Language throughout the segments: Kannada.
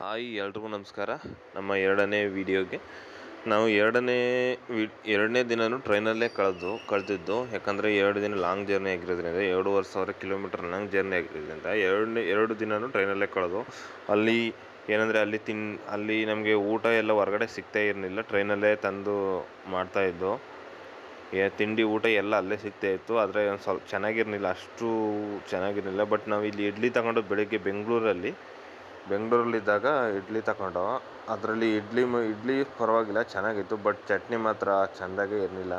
ಹಾಯ್ ಎಲ್ರಿಗೂ ನಮಸ್ಕಾರ. ನಮ್ಮ ಎರಡನೇ ವಿಡಿಯೋಗೆ ನಾವು ಎರಡನೇ ದಿನವೂ ಟ್ರೈನಲ್ಲೇ ಕಳೆದಿದ್ದು. ಯಾಕಂದರೆ 2 ದಿನ ಲಾಂಗ್ ಜರ್ನಿ ಆಗಿರೋದ್ರಿಂದ, 2,500 ಕಿಲೋಮೀಟರ್ ಲಾಂಗ್ ಜರ್ನಿ ಆಗಿರೋದ್ರಿಂದ ಎರಡು ದಿನವೂ ಟ್ರೈನಲ್ಲೇ ಕಳೆದು. ಅಲ್ಲಿ ಏನಂದರೆ ಅಲ್ಲಿ ನಮಗೆ ಊಟ ಎಲ್ಲ ಹೊರಗಡೆ ಸಿಗ್ತಾ ಇರಲಿಲ್ಲ, ಟ್ರೈನಲ್ಲೇ ತಂದು ಮಾಡ್ತಾಯಿದ್ದು. ತಿಂಡಿ ಊಟ ಎಲ್ಲ ಅಲ್ಲೇ ಸಿಗ್ತಾಯಿತ್ತು, ಆದರೆ ಒಂದು ಸ್ವಲ್ಪ ಚೆನ್ನಾಗಿರಲಿಲ್ಲ, ಅಷ್ಟು ಚೆನ್ನಾಗಿರಲಿಲ್ಲ. ಬಟ್ ನಾವು ಇಲ್ಲಿ ಇಡ್ಲಿ ತಗೊಂಡು ಬೆಳಗ್ಗೆ ಬೆಂಗಳೂರಲ್ಲಿದ್ದಾಗ ಇಡ್ಲಿ ತಗೊಂಡು, ಅದರಲ್ಲಿ ಇಡ್ಲಿ ಪರವಾಗಿಲ್ಲ, ಚೆನ್ನಾಗಿತ್ತು. ಬಟ್ ಚಟ್ನಿ ಮಾತ್ರ ಚೆಂದಾಗೇ ಇರಲಿಲ್ಲ,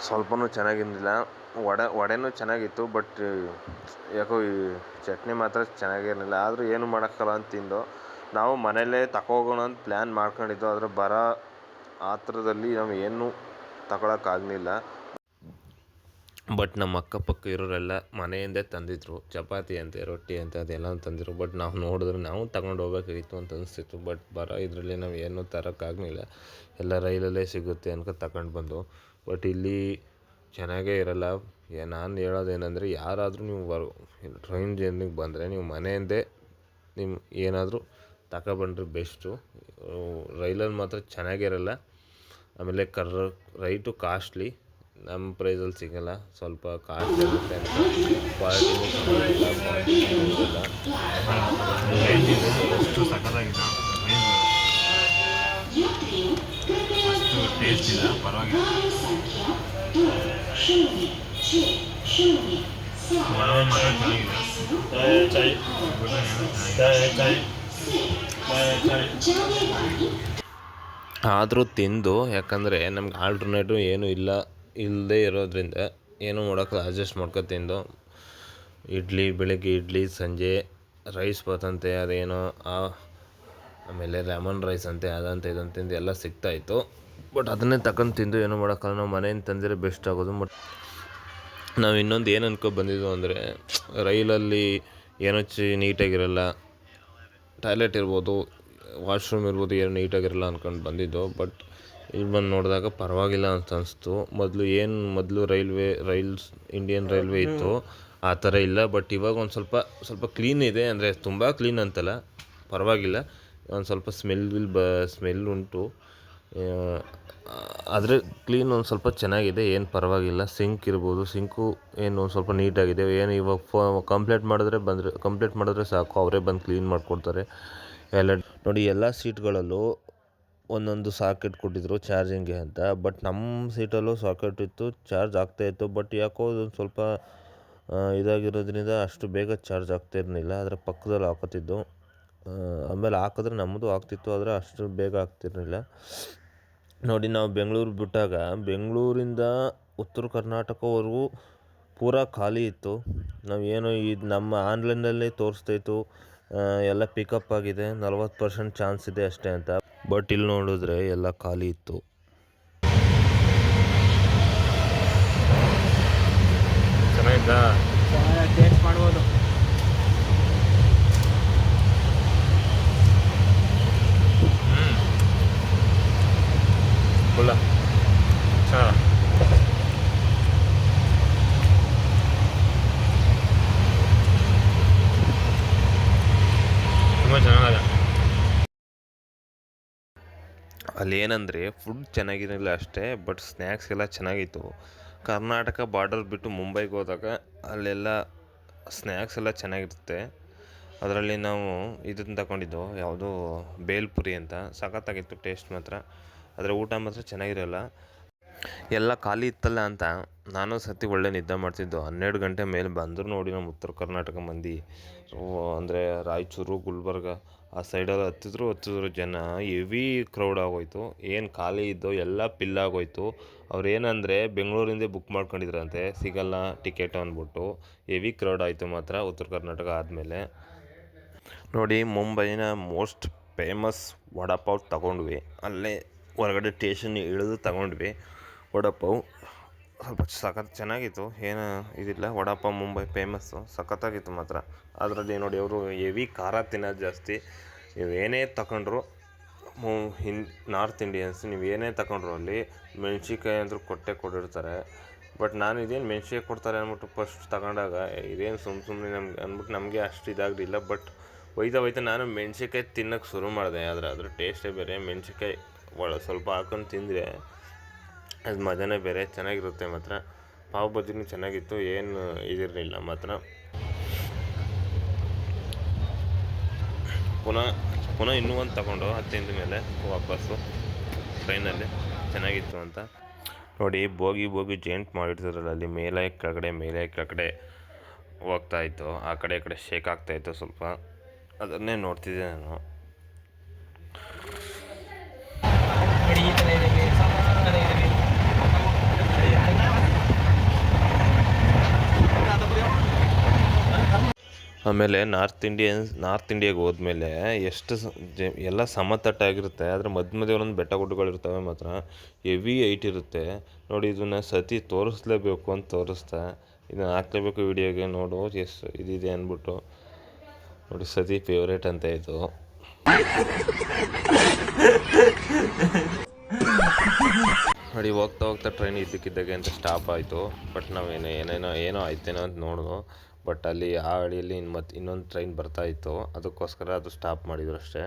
ಸ್ವಲ್ಪನೂ ಚೆನ್ನಾಗಿರಲಿಲ್ಲ. ವಡೆನೂ ಚೆನ್ನಾಗಿತ್ತು, ಬಟ್ ಯಾಕೋ ಈ ಚಟ್ನಿ ಮಾತ್ರ ಚೆನ್ನಾಗಿರಲಿಲ್ಲ. ಆದರೂ ಏನು ಮಾಡೋಕ್ಕಲ್ಲ ಅಂತ ತಿಂದು ನಾವು ಮನೆಯಲ್ಲೇ ಹೋಗೋಣ ಅಂತ ಪ್ಲ್ಯಾನ್ ಮಾಡ್ಕೊಂಡಿದ್ದು. ಆದರೆ ಆ ಥರದಲ್ಲಿ ನಾವು ಏನೂ ತಗೊಳಕ್ಕಾಗಲಿಲ್ಲ. ಬಟ್ ನಮ್ಮ ಅಕ್ಕಪಕ್ಕ ಇರೋರೆಲ್ಲ ಮನೆಯಿಂದೇ ತಂದಿದ್ರು, ಚಪಾತಿ ಅಂತೆ, ರೊಟ್ಟಿ ಅಂತೆ, ಅದೆಲ್ಲ ತಂದಿದ್ರು. ಬಟ್ ನಾವು ನೋಡಿದ್ರೆ ನಾವು ತಗೊಂಡು ಹೋಗ್ಬೇಕಾಗಿತ್ತು ಅಂತ ಅನಿಸ್ತಿತ್ತು. ಬಟ್ ಇದರಲ್ಲಿ ನಾವು ಏನೂ ತರೋಕ್ಕಾಗಲಿಲ್ಲ, ಎಲ್ಲ ರೈಲಲ್ಲೇ ಸಿಗುತ್ತೆ ಅನ್ಕೊ ತಗೊಂಡು ಬಂದು. ಬಟ್ ಇಲ್ಲಿ ಚೆನ್ನಾಗೇ ಇರೋಲ್ಲ. ನಾನು ಹೇಳೋದೇನೆಂದರೆ, ಯಾರಾದರೂ ನೀವು ಟ್ರೈನ್ ಜರ್ನಿಗೆ ಬಂದರೆ ನೀವು ಮನೆಯಿಂದೇ ಏನಾದರೂ ತಗೊಬಂದ್ರೆ ಬೆಸ್ಟು. ರೈಲಲ್ಲಿ ಮಾತ್ರ ಚೆನ್ನಾಗಿರಲ್ಲ. ಆಮೇಲೆ ರೈಟು ಕಾಸ್ಟ್ಲಿ, ನಮ್ಮ ಪ್ರೈಸಲ್ಲಿ ಸಿಗೋಲ್ಲ, ಸ್ವಲ್ಪ ಕಾಸ್ಟ್ ಇರುತ್ತೆ ಅಂತ. ಕ್ವಾಲಿಟಿನೂ ಚೆನ್ನಾಗಿಲ್ಲ, ಅಷ್ಟು ಸಖತ್ತಾಗಿಲ್ಲ, ಅಷ್ಟು ಟೇಸ್ಟ್ ಇಲ್ಲ, ಪರವಾಗಿಲ್ಲ. ಮಾತ್ರ ಚೆನ್ನಾಗಿದೆ. ಆದರೂ ತಿಂದು, ಯಾಕಂದರೆ ನಮ್ಗೆ ಆಲ್ಟರ್ನೇಟಿವ್ ಏನೂ ಇಲ್ಲದೇ ಇರೋದ್ರಿಂದ ಏನೂ ಮಾಡೋಕ್ಕೆ ಅಡ್ಜಸ್ಟ್ ಮಾಡ್ಕೊಂಡು ತಿಂದು. ಬೆಳಗ್ಗೆ ಇಡ್ಲಿ, ಸಂಜೆ ರೈಸ್ ಬರ್ತಂತೆ, ಅದೇನೋ ಆಮೇಲೆ ಲೆಮನ್ ರೈಸ್ ಅಂತೆ, ಅದಂತೆ ಇದಂತ ತಿಂದು ಎಲ್ಲ ಸಿಗ್ತಾಯಿತ್ತು. ಬಟ್ ಅದನ್ನೇ ತಗೊಂಡು ತಿಂದು ಏನೂ ಮಾಡೋಕ್ಕಲ್ಲ. ನಾವು ಮನೆಯಿಂದ ತಂದಿರೋ ಬೆಸ್ಟ್ ಆಗೋದು. ಬಟ್ ನಾವು ಇನ್ನೊಂದು ಏನು ಬಂದಿದ್ದು ಅಂದರೆ, ರೈಲಲ್ಲಿ ಏನೋ ನೀಟಾಗಿರಲ್ಲ, ಟಾಯ್ಲೆಟ್ ಇರ್ಬೋದು, ವಾಶ್ರೂಮ್ ಇರ್ಬೋದು, ಏನು ನೀಟಾಗಿರಲ್ಲ ಅಂದ್ಕೊಂಡು ಬಂದಿದ್ದು. ಬಟ್ ಇಲ್ಲಿ ಬಂದು ನೋಡಿದಾಗ ಪರವಾಗಿಲ್ಲ ಅಂತ ಅನಿಸ್ತು. ಮೊದಲು ಇಂಡಿಯನ್ ರೈಲ್ವೆ ಇತ್ತು, ಆ ಥರ ಇಲ್ಲ. ಬಟ್ ಇವಾಗ ಒಂದು ಸ್ವಲ್ಪ ಕ್ಲೀನ್ ಇದೆ, ಅಂದರೆ ತುಂಬ ಕ್ಲೀನ್ ಅಂತಲ್ಲ, ಪರವಾಗಿಲ್ಲ. ಒಂದು ಸ್ವಲ್ಪ ಸ್ಮೆಲ್ ಉಂಟು, ಆದರೆ ಕ್ಲೀನ್ ಒಂದು ಸ್ವಲ್ಪ ಚೆನ್ನಾಗಿದೆ, ಏನು ಪರವಾಗಿಲ್ಲ. ಸಿಂಕು ಏನು ಒಂದು ಸ್ವಲ್ಪ ನೀಟಾಗಿದೆ. ಏನು ಇವಾಗ ಕಂಪ್ಲೇಂಟ್ ಮಾಡಿದ್ರೆ ಸಾಕು, ಅವರೇ ಬಂದು ಕ್ಲೀನ್ ಮಾಡಿಕೊಡ್ತಾರೆ. ನೋಡಿ, ಎಲ್ಲ ಸೀಟ್ಗಳಲ್ಲೂ ಒಂದೊಂದು ಸಾಕೆಟ್ ಕೊಟ್ಟಿದ್ರು ಚಾರ್ಜಿಂಗ್ಗೆ ಅಂತ. ಬಟ್ ನಮ್ಮ ಸೀಟಲ್ಲೂ ಸಾಕೆಟ್ ಇತ್ತು, ಚಾರ್ಜ್ ಆಗ್ತಾಯಿತ್ತು. ಬಟ್ ಯಾಕೋ ಅದೊಂದು ಸ್ವಲ್ಪ ಇದಾಗಿರೋದ್ರಿಂದ ಅಷ್ಟು ಬೇಗ ಚಾರ್ಜ್ ಆಗ್ತಾಯಿರಲಿಲ್ಲ. ಅದರ ಪಕ್ಕದಲ್ಲಿ ಹಾಕೋತಿದ್ದು, ಆಮೇಲೆ ಹಾಕಿದ್ರೆ ನಮ್ಮದು ಆಗ್ತಿತ್ತು, ಆದರೆ ಅಷ್ಟು ಬೇಗ ಆಗ್ತಿರಲಿಲ್ಲ. ನೋಡಿ, ನಾವು ಬೆಂಗಳೂರು ಬಿಟ್ಟಾಗ ಬೆಂಗಳೂರಿಂದ ಉತ್ತರ ಕರ್ನಾಟಕವರೆಗೂ ಪೂರಾ ಖಾಲಿ ಇತ್ತು. ನಾವೇನೋ ನಮ್ಮ ಆನ್ಲೈನಲ್ಲಿ ತೋರಿಸ್ತಾಯಿತ್ತು ಎಲ್ಲ ಪಿಕಪ್ ಆಗಿದೆ, 40% ಚಾನ್ಸ್ ಇದೆ ಅಷ್ಟೇ ಅಂತ. ಬಟ್ ಇಲ್ಲಿ ನೋಡಿದ್ರೆ ಎಲ್ಲ ಖಾಲಿ ಇತ್ತು. ಚೆನ್ನಾಗಿತ್ತಾ? ಟೇಸ್ಟ್ ಮಾಡ್ಬೋದು. ಫುಲ್ಲ ಚೆನ್ನಾಗಿ, ತುಂಬ ಚೆನ್ನಾಗಿದೆ. ಅಲ್ಲಿ ಏನಂದರೆ ಫುಡ್ ಚೆನ್ನಾಗಿರಲಿಲ್ಲ ಅಷ್ಟೇ, ಬಟ್ ಸ್ನ್ಯಾಕ್ಸ್ ಎಲ್ಲ ಚೆನ್ನಾಗಿತ್ತು. ಕರ್ನಾಟಕ ಬಾರ್ಡರ್ ಬಿಟ್ಟು ಮುಂಬೈಗೆ ಹೋದಾಗ ಅಲ್ಲೆಲ್ಲ ಸ್ನ್ಯಾಕ್ಸ್ ಎಲ್ಲ ಚೆನ್ನಾಗಿರುತ್ತೆ. ಅದರಲ್ಲಿ ನಾವು ಇದನ್ನು ತಗೊಂಡಿದ್ದು, ಯಾವುದು ಬೇಲ್ಪುರಿ ಅಂತ, ಸಖತ್ತಾಗಿತ್ತು ಟೇಸ್ಟ್ ಮಾತ್ರ. ಆದರೆ ಊಟ ಮಾತ್ರ ಚೆನ್ನಾಗಿರಲ್ಲ. ಎಲ್ಲ ಖಾಲಿ ಇತ್ತಲ್ಲ ಅಂತ ನಾನು ಸತಿ ಒಳ್ಳೆ ನಿದ್ದೆ ಮಾಡ್ತಿದ್ದು. 12 ಗಂಟೆ ಮೇಲೆ ಬಂದರು ನೋಡಿ ನಮ್ಮ ಉತ್ತರ ಕರ್ನಾಟಕ ಮಂದಿ, ಅಂದರೆ ರಾಯಚೂರು, ಗುಲ್ಬರ್ಗ ಆ ಸೈಡಲ್ಲಿ ಹತ್ತಿದ್ರು ಜನ. ಹೆವಿ ಕ್ರೌಡ್ ಆಗೋಯ್ತು. ಏನು ಖಾಲಿ ಇದ್ದೋ ಎಲ್ಲ ಫಿಲ್ ಆಗೋಯ್ತು. ಅವ್ರು ಏನಂದರೆ ಬೆಂಗಳೂರಿಂದ ಬುಕ್ ಮಾಡ್ಕೊಂಡಿದ್ರಂತೆ, ಸಿಗಲ್ಲ ಟಿಕೆಟ್ ಅಂದ್ಬಿಟ್ಟು. ಹೆವಿ ಕ್ರೌಡ್ ಆಯಿತು ಮಾತ್ರ ಉತ್ತರ ಕರ್ನಾಟಕ ಆದಮೇಲೆ. ನೋಡಿ, ಮುಂಬೈನ ಮೋಸ್ಟ್ ಫೇಮಸ್ ವಡಾಪಾವ್ ತಗೊಂಡ್ವಿ. ಅಲ್ಲೇ ಹೊರಗಡೆ ಸ್ಟೇಷನ್ ಇಳಿದು ತಗೊಂಡ್ವಿ ವಡಾಪಾವ್. ಸ್ವಲ್ಪ ಸಖತ್ ಚೆನ್ನಾಗಿತ್ತು, ಏನು ಇದಿಲ್ಲ. ವಡಾಪಾವ್ ಮುಂಬೈ ಫೇಮಸ್ಸು, ಸಖತ್ತಾಗಿತ್ತು ಮಾತ್ರ. ಅದರಲ್ಲಿ ನೋಡಿ, ಅವರು ಹೆವಿ ಖಾರ ತಿನ್ನೋದು ಜಾಸ್ತಿ. ನೀವೇನೇ ತಗೊಂಡ್ರು ನಾರ್ತ್ ಇಂಡಿಯನ್ಸ್, ನೀವೇನೇ ತಗೊಂಡ್ರು ಅಲ್ಲಿ ಮೆಣ್ಸಿನ್ಕಾಯಿ ಅಂದರೂ ಕೊಟ್ಟಿರ್ತಾರೆ. ಬಟ್ ನಾನು ಇದೇನು ಮೆಣ್ಸಿನ್ಕಾಯಿ ಕೊಡ್ತಾರೆ ಅಂದ್ಬಿಟ್ಟು ಫಸ್ಟ್ ತಗೊಂಡಾಗ ಇದೇನು ಸುಮ್ಮನೆ ನಮ್ಗೆ ಅಂದ್ಬಿಟ್ಟು ನಮಗೆ ಅಷ್ಟು ಇದಾಗಲಿಲ್ಲ. ಬಟ್ ಹೋಯ್ತಾ ನಾನು ಮೆಣ್ಸಿನ್ಕಾಯಿ ತಿನ್ನೋಕ್ಕೆ ಶುರು ಮಾಡಿದೆ. ಆದರೆ ಅದ್ರ ಟೇಸ್ಟೇ ಬೇರೆ. ಮೆಣ್ಸಿನ್ಕಾಯಿ ಸ್ವಲ್ಪ ಹಾಕೊಂಡು ತಿಂದರೆ ಅದು ಮಜಾನೇ ಬೇರೆ, ಚೆನ್ನಾಗಿರುತ್ತೆ ಮಾತ್ರ. ಪಾವ್ ಬಜ್ಜಿನೂ ಚೆನ್ನಾಗಿತ್ತು, ಏನು ಇದಿರಲಿಲ್ಲ ಮಾತ್ರ. ಪುನಃ ಇನ್ನೂ ಒಂದು ತಗೊಂಡು ಅದು ತಿಂದ ಮೇಲೆ ವಾಪಸ್ಸು ಟ್ರೈನಲ್ಲಿ ಚೆನ್ನಾಗಿತ್ತು ಅಂತ ನೋಡಿ. ಬೋಗಿ ಜೇಂಟ್ ಮಾಡಿರ್ತಾರಲ್ಲ, ಅಲ್ಲಿ ಮೇಲೆ ಕೆಳಗಡೆ ಹೋಗ್ತಾಯಿತ್ತು. ಆ ಕಡೆ ಶೇಕ್ ಆಗ್ತಾಯಿತ್ತು ಸ್ವಲ್ಪ. ಅದನ್ನೇ ನೋಡ್ತಿದ್ದೆ ನಾನು. ಆಮೇಲೆ ನಾರ್ತ್ ಇಂಡಿಯಾಗೆ ಹೋದ್ಮೇಲೆ ಎಷ್ಟು ಎಲ್ಲ ಸಮತಟ್ಟಾಗಿರುತ್ತೆ. ಆದರೆ ಮಧ್ಯೆ ಒಂದೊಂದು ಬೆಟ್ಟ ಗುಡ್ಡಗಳಿರ್ತವೆ ಮಾತ್ರ. ಹೆವಿ ಹೈಟ್ ಇರುತ್ತೆ ನೋಡಿ. ಇದನ್ನು ಸತಿ ತೋರಿಸ್ಲೇಬೇಕು ಅಂತ ತೋರಿಸ್ತಾ, ಇದನ್ನು ಹಾಕ್ಲೇಬೇಕು ವಿಡಿಯೋಗೆ. ನೋಡು ಎಷ್ಟು ಇದಿದೆ ಅಂದ್ಬಿಟ್ಟು ನೋಡಿ. ಸತಿ ಫೇವ್ರೇಟ್ ಅಂತ ಇದು. ನೋಡಿ ಹೋಗ್ತಾ ಟ್ರೈನ್ ಇದ್ದಕ್ಕಿದ್ದಾಗೆ ಅಂತ ಸ್ಟಾಪ್ ಆಯಿತು. ಬಟ್ ನಾವೇನೋ ಏನೋ ಆಯ್ತೇನೋ ಅಂತ ನೋಡಿದ್ವು. ಬಟ್ ಅಲ್ಲಿ ಆ ಹಳಿಯಲ್ಲಿ ಇನ್ನೊಂದು ಟ್ರೈನ್ ಬರ್ತಾಯಿತ್ತು, ಅದಕ್ಕೋಸ್ಕರ ಅದು ಸ್ಟಾಪ್ ಮಾಡಿದ್ರು ಅಷ್ಟೇ.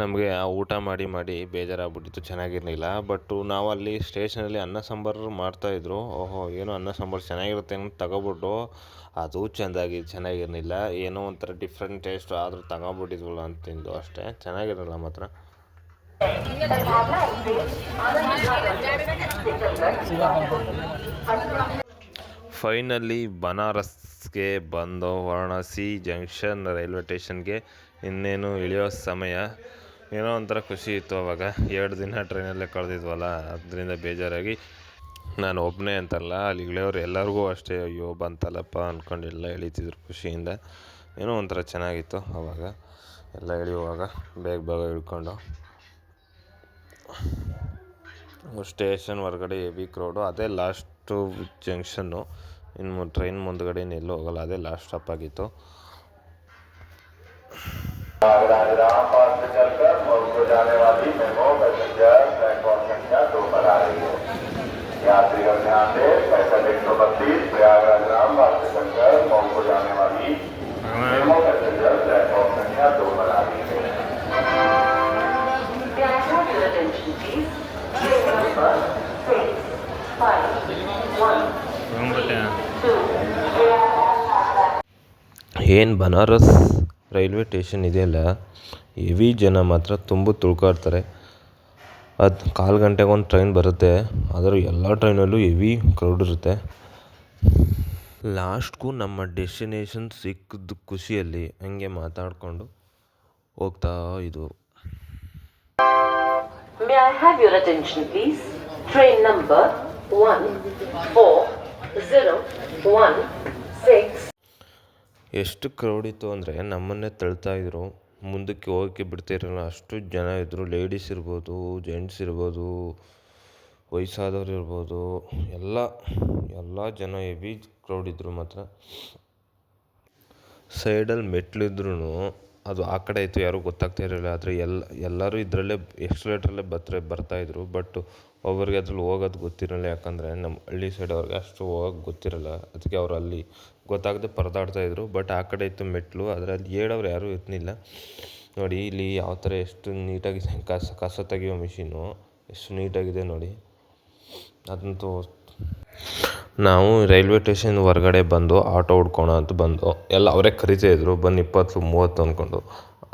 ನಮಗೆ ಆ ಊಟ ಮಾಡಿ ಬೇಜಾರಾಗ್ಬಿಟ್ಟಿತ್ತು, ಚೆನ್ನಾಗಿರಲಿಲ್ಲ. ಬಟ್ಟು ನಾವು ಅಲ್ಲಿ ಸ್ಟೇಷನಲ್ಲಿ ಅನ್ನ ಸಾಂಬಾರು ಮಾಡ್ತಾಯಿದ್ರು. ಏನೋ ಅನ್ನ ಸಾಂಬಾರು ಚೆನ್ನಾಗಿರುತ್ತೆ ಅಂತ ತಗೊಬಿಟ್ಟು, ಅದು ಚೆನ್ನಾಗಿರಲಿಲ್ಲ. ಏನೋ ಒಂಥರ ಡಿಫ್ರೆಂಟ್ ಟೇಸ್ಟ್ ಆದರೂ ತಗೊಬಿಟ್ಟಿದ್ವಲ್ಲ ಅಂತ ತಿಂದು ಅಷ್ಟೇ. ಚೆನ್ನಾಗಿರಲಿಲ್ಲ ಮಾತ್ರ. ಫೈನಲಿ ಬನಾರಸ್ಗೆ ಬಂದು ವಾರಣಾಸಿ ಜಂಕ್ಷನ್ ರೈಲ್ವೆ ಸ್ಟೇಷನ್ಗೆ ಇನ್ನೇನು ಇಳಿಯೋ ಸಮಯ. ಏನೋ ಒಂಥರ ಖುಷಿ ಇತ್ತು ಅವಾಗ. 2 ದಿನ ಟ್ರೈನಲ್ಲೇ ಕಳೆದಿದ್ವಲ್ಲ, ಅದರಿಂದ ಬೇಜಾರಾಗಿ ನಾನು ಒಬ್ಬನೇ ಅಂತಲ್ಲ, ಅಲ್ಲಿ ಇಳಿಯೋರು ಎಲ್ಲರಿಗೂ ಅಷ್ಟೇ ಅಯ್ಯೋ ಬಂತಲ್ಲಪ್ಪ ಅಂದ್ಕೊಂಡು ಎಲ್ಲ ಇಳಿತಿದ್ರು ಖುಷಿಯಿಂದ. ಏನೋ ಒಂಥರ ಚೆನ್ನಾಗಿತ್ತು ಅವಾಗ ಎಲ್ಲ ಇಳಿಯುವಾಗ. ಬೇಗ ಇಳ್ಕೊಂಡು ಸ್ಟೇಷನ್ ಹೊರಗಡೆ ಹೆವಿ ಕ್ರೌಡು. ಅದೇ ಲಾಸ್ಟು ಜಂಕ್ಷನ್ನು. ಇನ್ನು ಟ್ರೈನ್ ಮುಂದ್ಗಡೆ ಎಲ್ಲೂ ಹೋಗಲ್ಲ, ಅದೇ ಲಾಸ್ಟ್ ಸ್ಟಾಪ್ ಆಗಿತ್ತು. ಏನು ಬನಾರಸ್ ರೈಲ್ವೆ ಸ್ಟೇಷನ್ ಇದೆಯಲ್ಲ, ಹೆವಿ ಜನ ಮಾತ್ರ ತುಳ್ಕಾಡ್ತಾರೆ. ಅದು 1/4 ಗಂಟೆಗೆ ಒಂದು ಟ್ರೈನ್ ಬರುತ್ತೆ, ಆದರೆ ಎಲ್ಲ ಟ್ರೈನಲ್ಲೂ ಹೆವಿ ಕ್ರೌಡ್ ಇರುತ್ತೆ. ಲಾಸ್ಟ್ಗೂ ನಮ್ಮ ಡೆಸ್ಟಿನೇಷನ್ ಸಿಕ್ಕಿದ ಖುಷಿಯಲ್ಲಿ ಹಂಗೆ ಮಾತಾಡಿಕೊಂಡು ಹೋಗ್ತಾ ಇದ್ವು. May I have your attention please? Train number 14016. ಎಷ್ಟು ಕ್ರೌಡ್ ಇತ್ತು ಅಂದರೆ ನಮ್ಮನ್ನೇ ತಳ್ತಾಯಿದ್ರು, ಮುಂದಕ್ಕೆ ಹೋಗೋಕ್ಕೆ ಬಿಡ್ತಾಯಿರಲಿಲ್ಲ. ಅಷ್ಟು ಜನ ಇದ್ದರು. ಲೇಡೀಸ್ ಇರ್ಬೋದು, ಜೆಂಟ್ಸ್ ಇರ್ಬೋದು, ವಯಸ್ಸಾದವ್ರು ಇರ್ಬೋದು, ಎಲ್ಲ ಜನ ಹೆವಿ ಕ್ರೌಡ್ ಇದ್ದರು ಮಾತ್ರ. ಸೈಡಲ್ಲಿ ಮೆಟ್ಲಿದ್ರೂ ಅದು ಆ ಕಡೆ ಇತ್ತು, ಯಾರೂ ಗೊತ್ತಾಗ್ತಾ ಇರಲಿಲ್ಲ. ಆದರೆ ಎಲ್ಲರೂ ಇದರಲ್ಲೇ ಎಕ್ಸ್ಲೇಟ್ರಲ್ಲೇ ಬರ್ತಾಯಿದ್ರು. ಬಟ್ ಒಬ್ಬರಿಗೆ ಅದ್ರಲ್ಲಿ ಹೋಗೋದು ಗೊತ್ತಿರಲಿಲ್ಲ. ಯಾಕಂದರೆ ನಮ್ಮ ಹಳ್ಳಿ ಸೈಡ್ ಅವ್ರಿಗೆ ಅಷ್ಟು ಹೋಗೋಕ್ಕೆ ಗೊತ್ತಿರಲ್ಲ. ಅದಕ್ಕೆ ಅವರು ಅಲ್ಲಿ ಗೊತ್ತಾಗದೆ ಪರದಾಡ್ತಾಯಿದ್ರು. ಬಟ್ ಆ ಕಡೆ ಇತ್ತು ಮೆಟ್ಲು, ಅದರಲ್ಲಿ ಹೇಳೋರು ಯಾರೂ ಇರ್ಲಿಲ್ಲ. ನೋಡಿ ಇಲ್ಲಿ ಯಾವ ಥರ ಎಷ್ಟು ನೀಟಾಗಿದೆ, ಕಸ ತೆಗೆಯೋ ಮಿಷಿನು ಎಷ್ಟು ನೀಟಾಗಿದೆ ನೋಡಿ. ಅದಂತೂ ನಾವು ರೈಲ್ವೆ ಸ್ಟೇಷನ್ ಹೊರಗಡೆ ಬಂದು ಆಟೋ ಹುಡ್ಕೋಣ ಅಂತ ಬಂದು ಎಲ್ಲ ಅವರೇ ಕರಿತಾಯಿದ್ರು, ಬನ್ನಿ 20-30 ಅಂದ್ಕೊಂಡು.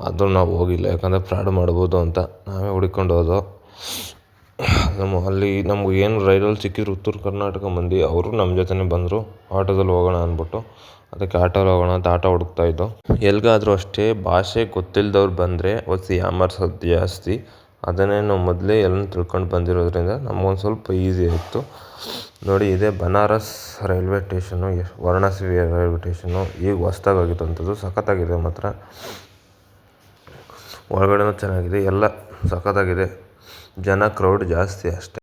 ಆದರೂ ನಾವು ಹೋಗಿಲ್ಲ, ಯಾಕಂದರೆ ಫ್ರಾಡ್ ಮಾಡ್ಬೋದು ಅಂತ ನಾವೇ ಹುಡ್ಕೊಂಡು ಹೋದೋ. ಅಲ್ಲಿ ನಮ್ಗೆ ಏನು ರೈಲಲ್ಲಿ ಸಿಕ್ಕಿದ್ರು ಉತ್ತರ ಕರ್ನಾಟಕ ಮಂದಿ, ಅವರು ನಮ್ಮ ಜೊತೆನೇ ಬಂದರು ಆಟೋದಲ್ಲಿ ಹೋಗೋಣ ಅಂದ್ಬಿಟ್ಟು. ಅದಕ್ಕೆ ಆಟೋಲ್ಲಿ ಹೋಗೋಣ ಅಂತ ಆಟೋ ಹುಡುಕ್ತಾಯಿದ್ದು. ಎಲ್ಲಿಗಾದರೂ ಅಷ್ಟೇ ಭಾಷೆ ಗೊತ್ತಿಲ್ಲದವ್ರು ಬಂದರೆ ಹೊಸ ಯಾಮರ್ಸೋದು ಜಾಸ್ತಿ. ಅದನ್ನೇ ನಾವು ಮೊದಲೇ ಎಲ್ಲ ತಿಳ್ಕೊಂಡು ಬಂದಿರೋದ್ರಿಂದ ನಮಗೊಂದು ಸ್ವಲ್ಪ ಈಸಿ ಆಯಿತು. ನೋಡಿ ಇದೇ Banaras railway station, Varanasi railway station. ಈಗ ಹೊಸ್ದಾಗಿರೋಂಥದ್ದು, ಸಖತ್ತಾಗಿದೆ ಮಾತ್ರ. ಒಳಗಡೆನೂ ಚೆನ್ನಾಗಿದೆ, ಎಲ್ಲ ಸಖತ್ತಾಗಿದೆ. ಜನ ಕ್ರೌಡ್ ಜಾಸ್ತಿ ಅಷ್ಟೇ.